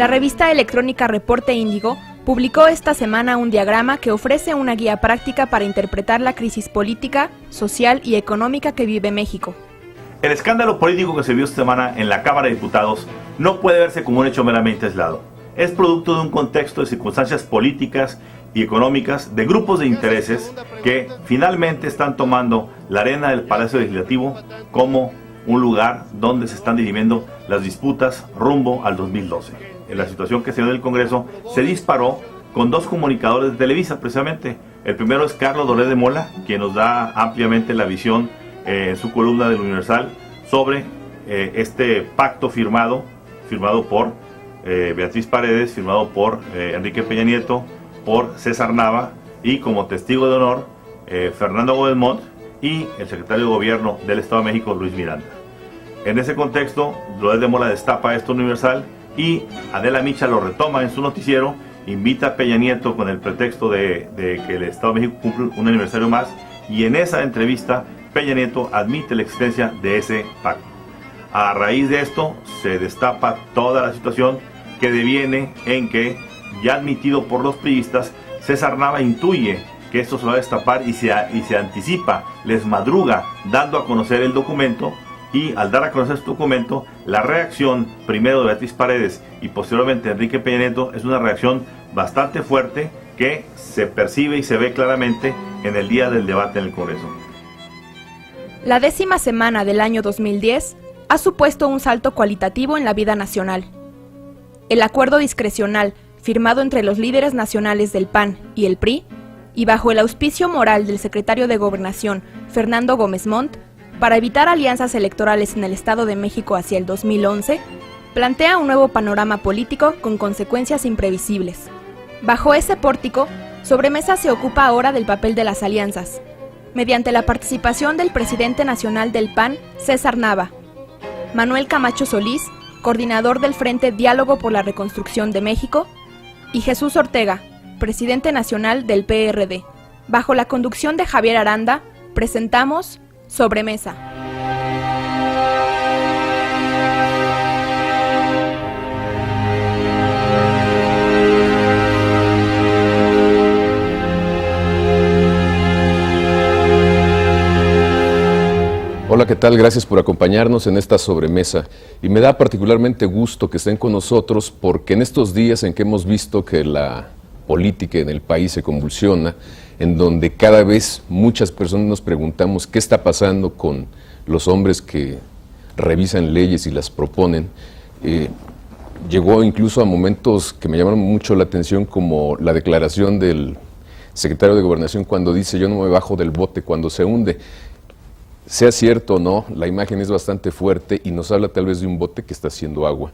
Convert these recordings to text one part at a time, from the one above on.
La revista electrónica Reporte Índigo publicó esta semana un diagrama que ofrece una guía práctica para interpretar la crisis política, social y económica que vive México. El escándalo político que se vio esta semana en la Cámara de Diputados no puede verse como un hecho meramente aislado. Es producto de un contexto de circunstancias políticas y económicas de grupos de intereses que finalmente están tomando la arena del Palacio Legislativo como un lugar donde se están dirimiendo las disputas rumbo al 2012. En la situación que se dio en el Congreso se disparó con dos comunicadores de Televisa precisamente. El primero es Carlos Doré de Mola, quien nos da ampliamente la visión en su columna del Universal sobre este pacto firmado por Beatriz Paredes, firmado por Enrique Peña Nieto, por César Nava y como testigo de honor Fernando Gómez Montt y el secretario de Gobierno del Estado de México, Luis Miranda. En ese contexto, Doré de Mola destapa esto Universal y Adela Micha lo retoma en su noticiero, invita a Peña Nieto con el pretexto de que el Estado de México cumple un aniversario más, y en esa entrevista Peña Nieto admite la existencia de ese pacto. A raíz de esto se destapa toda la situación que deviene en que, ya admitido por los priistas, César Nava intuye que esto se va a destapar y se anticipa, les madruga dando a conocer el documento, y al dar a conocer este documento, la reacción primero de Beatriz Paredes y posteriormente de Enrique Peña Nieto es una reacción bastante fuerte que se percibe y se ve claramente en el día del debate en el Congreso. La 10ª semana del año 2010 ha supuesto un salto cualitativo en la vida nacional. El acuerdo discrecional firmado entre los líderes nacionales del PAN y el PRI, y bajo el auspicio moral del secretario de Gobernación, Fernando Gómez Montt, para evitar alianzas electorales en el Estado de México hacia el 2011, plantea un nuevo panorama político con consecuencias imprevisibles. Bajo ese pórtico, Sobremesa se ocupa ahora del papel de las alianzas, mediante la participación del presidente nacional del PAN, César Nava, Manuel Camacho Solís, coordinador del Frente Diálogo por la Reconstrucción de México, y Jesús Ortega, presidente nacional del PRD. Bajo la conducción de Javier Aranda, presentamos Sobremesa. Hola, ¿qué tal? Gracias por acompañarnos en esta sobremesa. Y me da particularmente gusto que estén con nosotros porque en estos días en que hemos visto que la política en el país se convulsiona, en donde cada vez muchas personas nos preguntamos qué está pasando con los hombres que revisan leyes y las proponen, llegó incluso a momentos que me llamaron mucho la atención, como la declaración del secretario de Gobernación cuando dice: yo no me bajo del bote cuando se hunde. Sea cierto o no, la imagen es bastante fuerte y nos habla tal vez de un bote que está haciendo agua.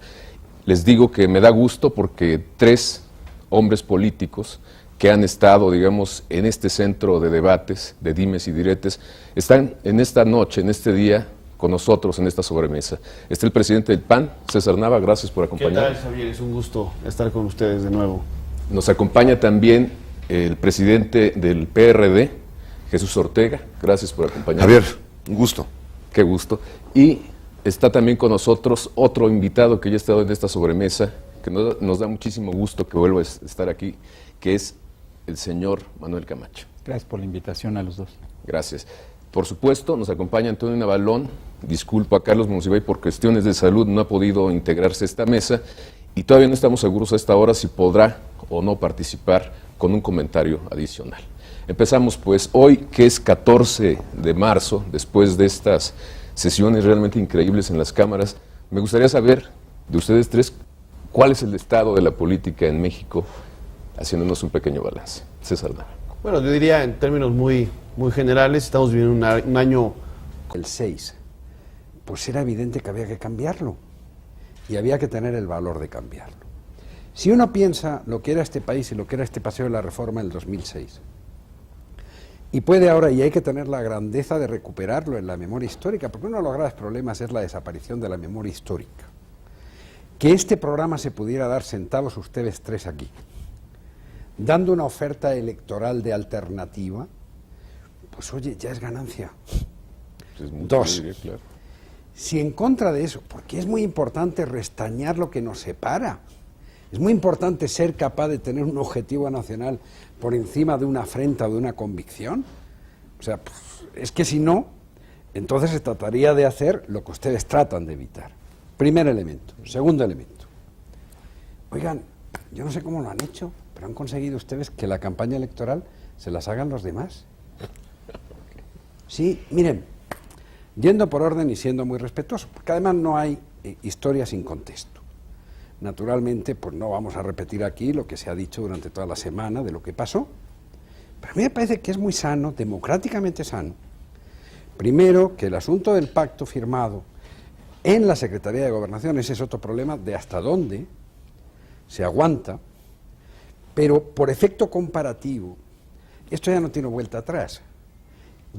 Les digo que me da gusto porque 3 hombres políticos que han estado, digamos, en este centro de debates, de dimes y diretes, están en esta noche, en este día, con nosotros en esta sobremesa. Está el presidente del PAN, César Nava, gracias por acompañarnos. ¿Qué tal, Javier? Es un gusto estar con ustedes de nuevo. Nos acompaña también el presidente del PRD, Jesús Ortega, gracias por acompañarnos. Javier, un gusto. Qué gusto. Y está también con nosotros otro invitado que ya ha estado en esta sobremesa, que nos da muchísimo gusto que vuelva a estar aquí, que es el señor Manuel Camacho. Gracias por la invitación a los dos. Gracias. Por supuesto, nos acompaña Antonio Navalón. Disculpo a Carlos Monsiváis, por cuestiones de salud no ha podido integrarse a esta mesa y todavía no estamos seguros a esta hora si podrá o no participar con un comentario adicional. Empezamos pues hoy, que es 14 de marzo, después de estas sesiones realmente increíbles en las cámaras. Me gustaría saber de ustedes 3 cuál es el estado de la política en México, haciéndonos un pequeño balance. César Nava. Bueno, yo diría en términos muy generales, estamos viviendo un año... El 6, pues era evidente que había que cambiarlo y había que tener el valor de cambiarlo. Si uno piensa lo que era este país y lo que era este paseo de la reforma en el 2006, y puede ahora, y hay que tener la grandeza de recuperarlo en la memoria histórica, porque uno de los graves problemas es la desaparición de la memoria histórica. Que este programa se pudiera dar sentados ustedes 3 aquí, dando una oferta electoral de alternativa, pues oye, ya es ganancia. Es muy 2, bien, claro. Si en contra de eso, porque es muy importante restañar lo que nos separa, Es muy importante ser capaz de tener un objetivo nacional por encima de una afrenta o de una convicción. O sea, es que si no, entonces se trataría de hacer lo que ustedes tratan de evitar. Primer elemento. Segundo elemento. Oigan, yo no sé cómo lo han hecho, pero han conseguido ustedes que la campaña electoral se las hagan los demás. Sí, miren, yendo por orden y siendo muy respetuoso, porque además no hay historia sin contexto. Naturalmente, pues no vamos a repetir aquí lo que se ha dicho durante toda la semana de lo que pasó, pero a mí me parece que es muy sano, democráticamente sano, primero, que el asunto del pacto firmado en la Secretaría de Gobernación, ese es otro problema de hasta dónde se aguanta, pero por efecto comparativo, esto ya no tiene vuelta atrás.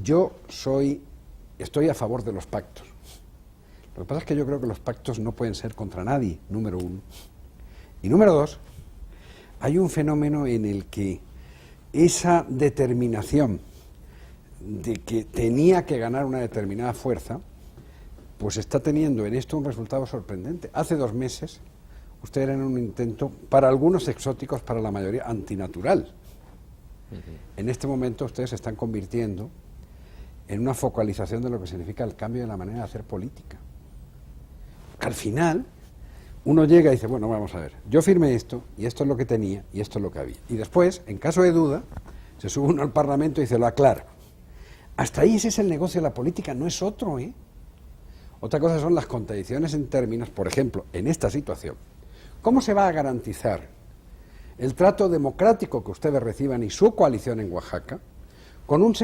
Yo estoy a favor de los pactos. Lo que pasa es que yo creo que los pactos no pueden ser contra nadie, número uno. Y número dos, hay un fenómeno en el que esa determinación de que tenía que ganar una determinada fuerza, pues está teniendo en esto un resultado sorprendente. Hace 2 meses, ustedes eran un intento, para algunos exóticos, para la mayoría, antinatural. En este momento ustedes se están convirtiendo en una focalización de lo que significa el cambio de la manera de hacer política. Porque al final, uno llega y dice, bueno, vamos a ver, yo firmé esto, y esto es lo que tenía, y esto es lo que había. Y después, en caso de duda, se sube uno al Parlamento y se lo aclara. Hasta ahí ese es el negocio de la política, no es otro, ¿eh? Otra cosa son las contradicciones en términos, por ejemplo, en esta situación. ¿Cómo se va a garantizar el trato democrático que ustedes reciban y su coalición en Oaxaca con una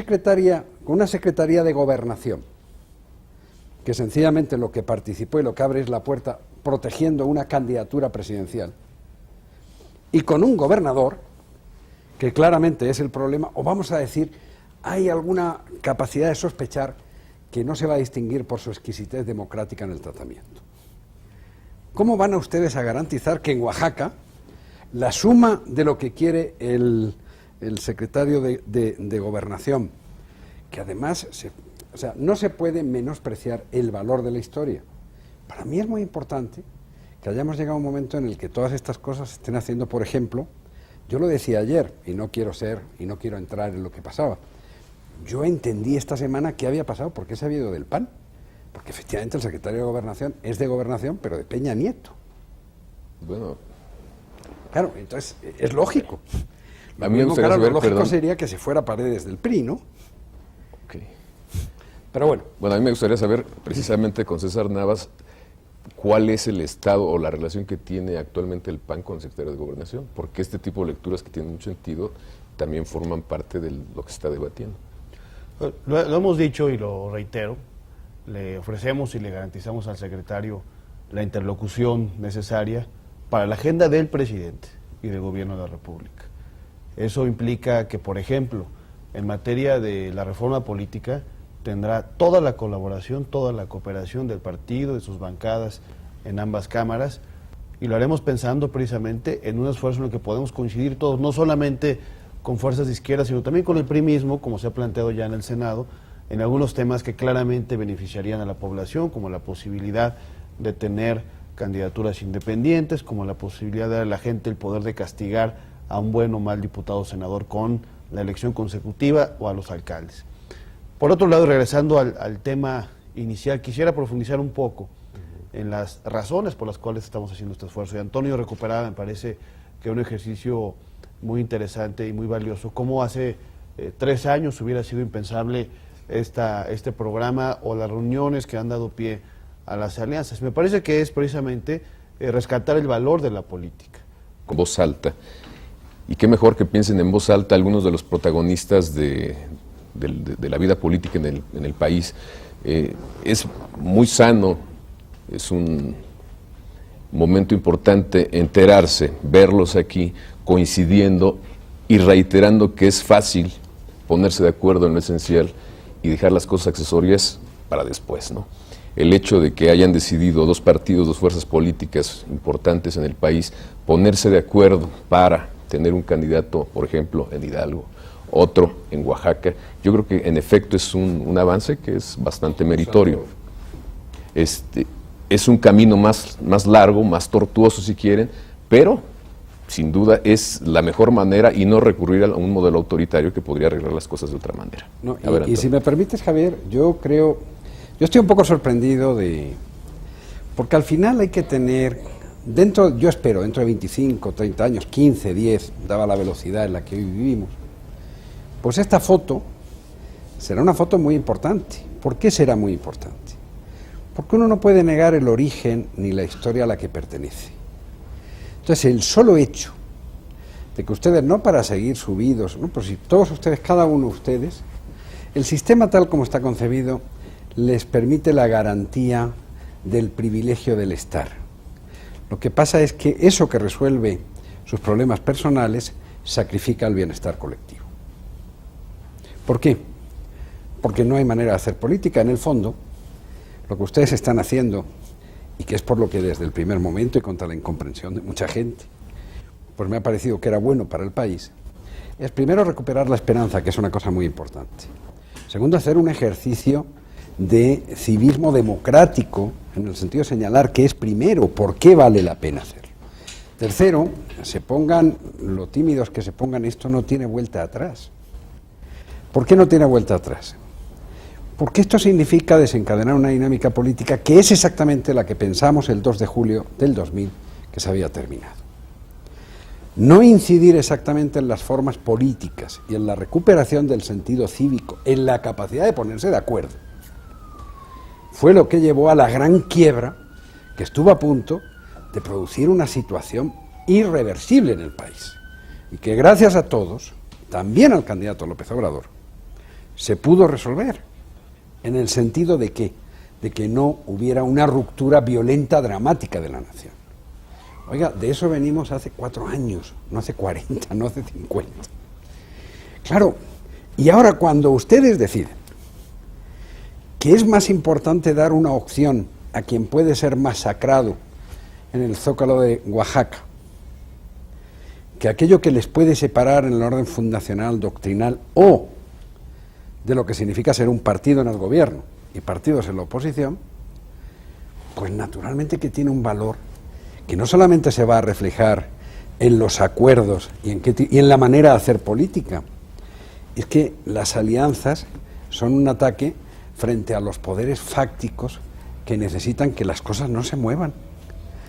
secretaría de gobernación que sencillamente lo que participó y lo que abre es la puerta protegiendo una candidatura presidencial, y con un gobernador que claramente es el problema, o vamos a decir, hay alguna capacidad de sospechar que no se va a distinguir por su exquisitez democrática en el tratamiento? ¿Cómo van a ustedes a garantizar que en Oaxaca la suma de lo que quiere el secretario de Gobernación, que además no se puede menospreciar el valor de la historia? Para mí es muy importante que hayamos llegado a un momento en el que todas estas cosas se estén haciendo. Por ejemplo, yo lo decía ayer, y no quiero entrar en lo que pasaba, yo entendí esta semana qué había pasado, por qué se había ido del PAN, porque efectivamente el secretario de Gobernación es de Gobernación, pero de Peña Nieto. Bueno, claro, entonces es lógico. A mí me gustaría saber, lo lógico perdón, sería que se fuera Paredes del PRI, ¿no? Okay. Pero bueno. Bueno, a mí me gustaría saber, precisamente con César Navas, cuál es el estado o la relación que tiene actualmente el PAN con el secretario de Gobernación, porque este tipo de lecturas que tienen mucho sentido también forman parte de lo que se está debatiendo. Lo hemos dicho y lo reitero, le ofrecemos y le garantizamos al secretario la interlocución necesaria para la agenda del presidente y del gobierno de la República. Eso implica que, por ejemplo, en materia de la reforma política, tendrá toda la colaboración, toda la cooperación del partido, de sus bancadas en ambas cámaras, y lo haremos pensando precisamente en un esfuerzo en el que podemos coincidir todos, no solamente con fuerzas de izquierda, sino también con el PRI mismo, como se ha planteado ya en el Senado, en algunos temas que claramente beneficiarían a la población, como la posibilidad de tener candidaturas independientes, como la posibilidad de dar a la gente el poder de castigar a un buen o mal diputado o senador con la elección consecutiva, o a los alcaldes. Por otro lado, regresando al tema inicial, quisiera profundizar un poco en las razones por las cuales estamos haciendo este esfuerzo. Y Antonio recuperaba, me parece que un ejercicio muy interesante y muy valioso. Cómo hace 3 años hubiera sido impensable este programa o las reuniones que han dado pie a las alianzas. Me parece que es precisamente rescatar el valor de la política. Con voz alta. Y qué mejor que piensen en voz alta algunos de los protagonistas de la vida política en el país. Es muy sano, es un momento importante enterarse, verlos aquí coincidiendo y reiterando que es fácil ponerse de acuerdo en lo esencial y dejar las cosas accesorias para después, ¿no? El hecho de que hayan decidido 2 partidos, 2 fuerzas políticas importantes en el país ponerse de acuerdo para tener un candidato, por ejemplo, en Hidalgo, otro en Oaxaca, yo creo que en efecto es un avance que es bastante meritorio. Es un camino más largo, más tortuoso si quieren, pero sin duda es la mejor manera y no recurrir a un modelo autoritario que podría arreglar las cosas de otra manera. No, A ver, y si me permites, Javier, yo estoy un poco sorprendido porque al final hay que tener, yo espero, dentro de 25, 30 años, 15, 10, dada la velocidad en la que hoy vivimos, pues esta foto será una foto muy importante. ¿Por qué será muy importante? Porque uno no puede negar el origen ni la historia a la que pertenece. Entonces, el solo hecho de que ustedes, no para seguir subidos, ¿no? Pero si todos ustedes, cada uno de ustedes, el sistema tal como está concebido les permite la garantía del privilegio del estar. Lo que pasa es que eso que resuelve sus problemas personales sacrifica el bienestar colectivo. ¿Por qué? Porque no hay manera de hacer política. En el fondo, lo que ustedes están haciendo, y que es por lo que desde el primer momento y contra la incomprensión de mucha gente, pues me ha parecido que era bueno para el país, es primero recuperar la esperanza, que es una cosa muy importante. Segundo, hacer un ejercicio de civismo democrático, en el sentido de señalar qué es primero, por qué vale la pena hacerlo. Tercero, se pongan, lo tímidos que se pongan, esto no tiene vuelta atrás. ¿Por qué no tiene vuelta atrás? Porque esto significa desencadenar una dinámica política que es exactamente la que pensamos el 2 de julio del 2000, que se había terminado. No incidir exactamente en las formas políticas y en la recuperación del sentido cívico, en la capacidad de ponerse de acuerdo, fue lo que llevó a la gran quiebra que estuvo a punto de producir una situación irreversible en el país. Y que gracias a todos, también al candidato López Obrador, se pudo resolver. ¿En el sentido de qué? De que no hubiera una ruptura violenta, dramática de la nación. Oiga, de eso venimos hace 4 años, no hace 40, no hace 50. Claro, y ahora cuando ustedes deciden que es más importante dar una opción a quien puede ser masacrado en el Zócalo de Oaxaca, que aquello que les puede separar en el orden fundacional, doctrinal o de lo que significa ser un partido en el gobierno y partidos en la oposición, pues naturalmente que tiene un valor que no solamente se va a reflejar en los acuerdos y en la manera de hacer política, es que las alianzas son un ataque frente a los poderes fácticos que necesitan que las cosas no se muevan.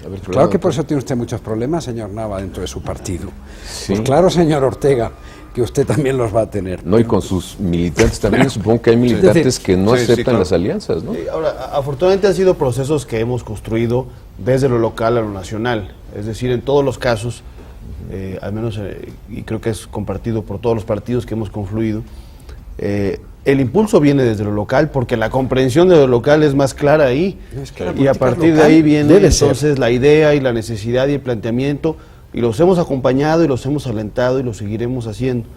Pues claro que por eso tiene usted muchos problemas, señor Nava, dentro de su partido. Sí. Pues claro, señor Ortega, que usted también los va a tener. No, y con sus militantes también, supongo que hay militantes que no aceptan claro. Las alianzas, ¿no? Ahora, afortunadamente han sido procesos que hemos construido desde lo local a lo nacional, es decir, en todos los casos, al menos, y creo que es compartido por todos los partidos que hemos confluido, el impulso viene desde lo local porque la comprensión de lo local es más clara ahí, y a partir de ahí viene entonces la idea y la necesidad y el planteamiento, y los hemos acompañado y los hemos alentado y lo seguiremos haciendo.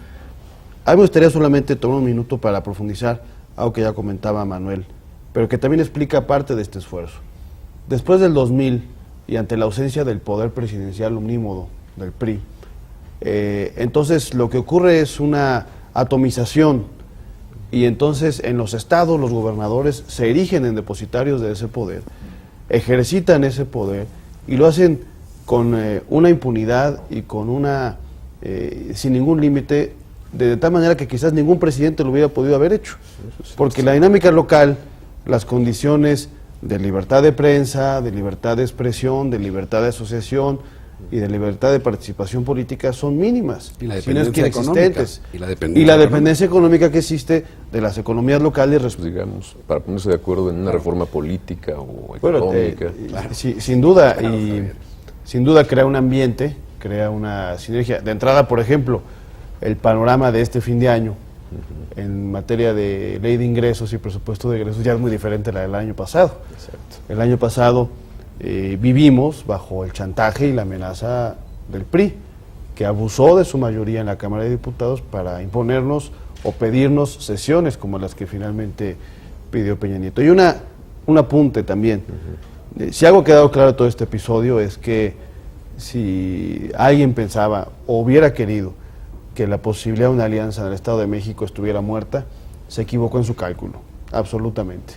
A mí me gustaría solamente tomar un minuto para profundizar algo que ya comentaba Manuel, pero que también explica parte de este esfuerzo. Después del 2000 y ante la ausencia del poder presidencial omnímodo del PRI, entonces lo que ocurre es una atomización, y entonces en los estados los gobernadores se erigen en depositarios de ese poder, ejercitan ese poder y lo hacen con una impunidad y con sin ningún límite, de tal manera que quizás ningún presidente lo hubiera podido haber hecho, porque la dinámica local, las condiciones de libertad de prensa, de libertad de expresión, de libertad de asociación y de libertad de participación política son mínimas, y la dependencia inexistentes. Y la dependencia económica que existe de las economías locales, digamos, para ponerse de acuerdo en una reforma política o económica. Sin duda, sin duda crea un ambiente, crea una sinergia. De entrada, por ejemplo, el panorama de este fin de año en materia de ley de ingresos y presupuesto de ingresos ya es muy diferente a la del año pasado. Exacto. El año pasado vivimos bajo el chantaje y la amenaza del PRI, que abusó de su mayoría en la Cámara de Diputados para imponernos o pedirnos sesiones como las que finalmente pidió Peña Nieto. Y un apunte también. Si algo ha quedado claro de todo este episodio es que si alguien pensaba o hubiera querido que la posibilidad de una alianza en el Estado de México estuviera muerta, se equivocó en su cálculo, absolutamente.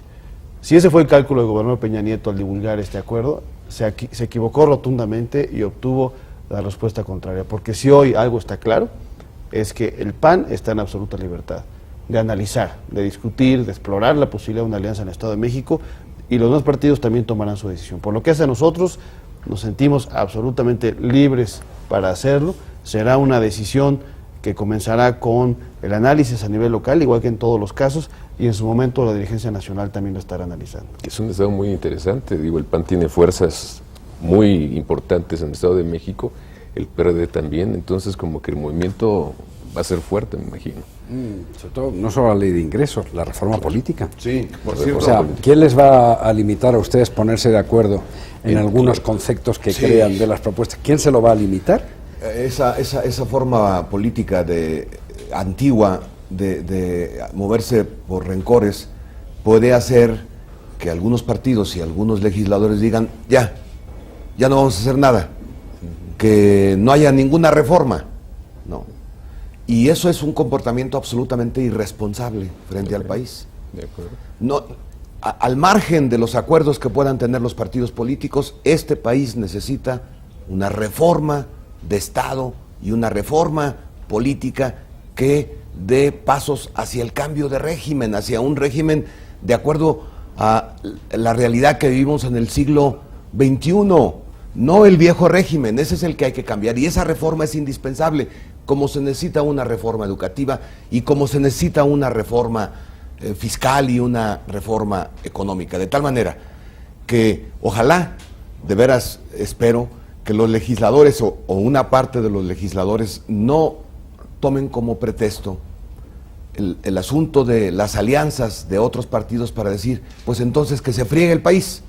Si ese fue el cálculo del gobernador Peña Nieto al divulgar este acuerdo, se equivocó rotundamente y obtuvo la respuesta contraria, porque si hoy algo está claro, es que el PAN está en absoluta libertad de analizar, de discutir, de explorar la posibilidad de una alianza en el Estado de México, y los demás partidos también tomarán su decisión. Por lo que hace a nosotros, nos sentimos absolutamente libres para hacerlo. Será una decisión que comenzará con el análisis a nivel local, igual que en todos los casos, y en su momento la dirigencia nacional también lo estará analizando. Es un estado muy interesante, digo, el PAN tiene fuerzas muy importantes en el Estado de México, el PRD también, entonces como que el movimiento va a ser fuerte, me imagino. Sobre todo, no solo la ley de ingresos, la reforma política. Sí, por O cierto. sea, ¿quién les va a limitar a ustedes ponerse de acuerdo en algunos conceptos que crean de las propuestas? ¿Quién se lo va a limitar? Esa forma política antigua de moverse por rencores puede hacer que algunos partidos y algunos legisladores digan ya no vamos a hacer nada, que no haya ninguna reforma, ¿no? Y eso es un comportamiento absolutamente irresponsable frente al país. De acuerdo. No, al margen de los acuerdos que puedan tener los partidos políticos, este país necesita una reforma de Estado y una reforma política que dé pasos hacia el cambio de régimen, hacia un régimen de acuerdo a la realidad que vivimos en el siglo XXI, no el viejo régimen. Ese es el que hay que cambiar, y esa reforma es indispensable, como se necesita una reforma educativa y como se necesita una reforma fiscal y una reforma económica, de tal manera que ojalá, de veras espero, que los legisladores o una parte de los legisladores no tomen como pretexto el asunto de las alianzas de otros partidos para decir, pues entonces que se friegue el país,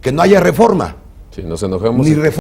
que no haya reforma. Sí, nos enojamos. Ni reforma.